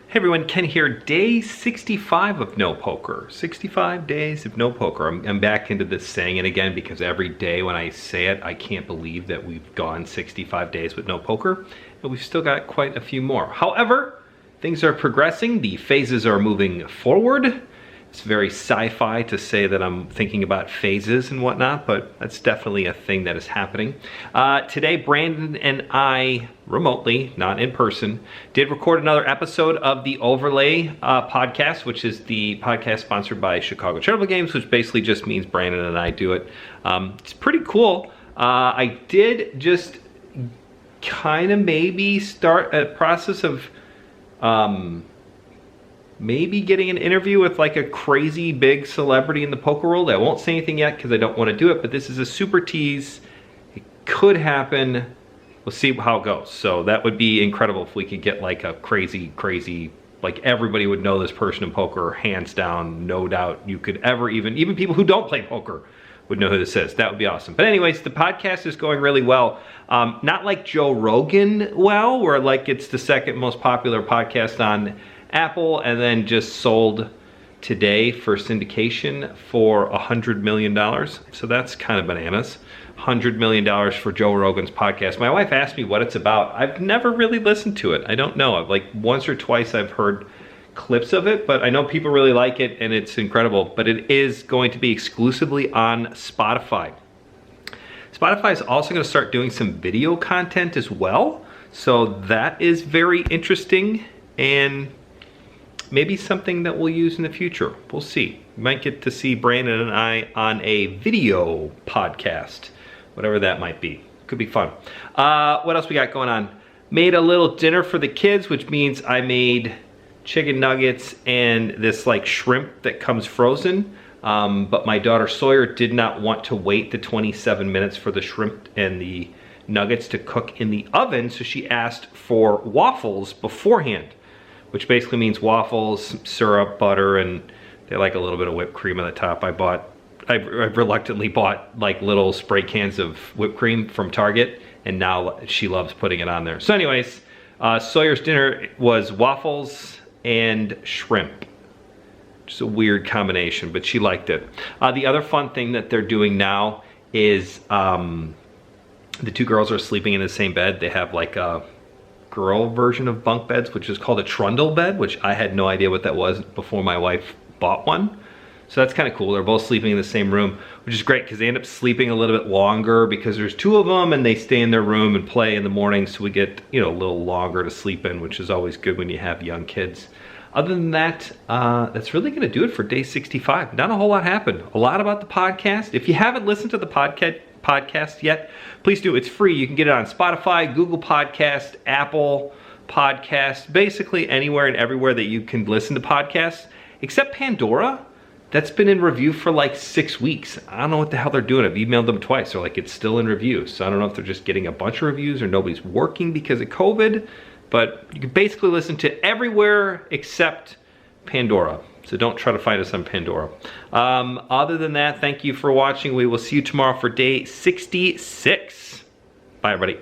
Hey everyone, Ken here. Day 65 of no poker. 65 days of no poker. I'm back into this saying it again because every day when I say it, I can't believe that we've gone 65 days with no poker, and we've still got quite a few more. However, things are progressing. The phases are moving forward. It's very sci-fi to say that I'm thinking about phases and whatnot, but that's definitely a thing that is happening. Today, Brandon and I, remotely, not in person, did record another episode of the Overlay podcast, which is the podcast sponsored by Chicago Charitable Games, which basically just means Brandon and I do it. It's pretty cool. I did just kind of maybe start a process of maybe getting an interview with like a crazy big celebrity in the poker world. I won't say anything yet because I don't want to do it, but this is a super tease. It could happen. We'll see how it goes. So that would be incredible if we could get like a crazy, like everybody would know this person in poker, hands down, no doubt you could ever even people who don't play poker would know who this is. That would be awesome. But anyways, the podcast is going really well. Not like Joe Rogan well, where like it's the second most popular podcast on Apple, and then just sold today for syndication for $100 million. So that's kind of bananas. $100 million for Joe Rogan's podcast. My wife asked me what it's about. I've never really listened to it. I don't know. I've like once or twice I've heard clips of it, but I know people really like it and it's incredible. But it is going to be exclusively on Spotify. Spotify is also going to start doing some video content as well. So that is very interesting and maybe something that we'll use in the future. We'll see. You might get to see Brandon and I on a video podcast, whatever that might be. Could be fun. What else we got going on? Made a little dinner for the kids, which means I made chicken nuggets and this like shrimp that comes frozen. But my daughter Sawyer did not want to wait the 27 minutes for the shrimp and the nuggets to cook in the oven, so she asked for waffles beforehand, which basically means waffles, syrup, butter, and they like a little bit of whipped cream on the top. I reluctantly bought like little spray cans of whipped cream from Target, and now she loves putting it on there. So anyways, Sawyer's dinner was waffles and shrimp. Just a weird combination, but she liked it. The other fun thing that they're doing now is the two girls are sleeping in the same bed. They have like a girl version of bunk beds, which is called a trundle bed, which I had no idea what that was before my wife bought one. So that's kind of cool. They're both sleeping in the same room, which is great because they end up sleeping a little bit longer because there's two of them and they stay in their room and play in the morning, so we get, you know, a little longer to sleep in, which is always good when you have young kids. Other than that, that's really going to do it for day 65. Not a whole lot happened. A lot about the podcast. If you haven't listened to the podcast yet, please do. It's free. You can get it on Spotify, Google Podcast, Apple Podcast, basically anywhere and everywhere that you can listen to podcasts, except Pandora. That's been in review for like 6 weeks. I don't know what the hell they're doing. I've emailed them twice. They're like, it's still in review. So I don't know if they're just getting a bunch of reviews or nobody's working because of COVID, but you can basically listen to everywhere except Pandora. So don't try to find us on Pandora. Other than that, thank you for watching. We will see you tomorrow for day 66. Bye, everybody.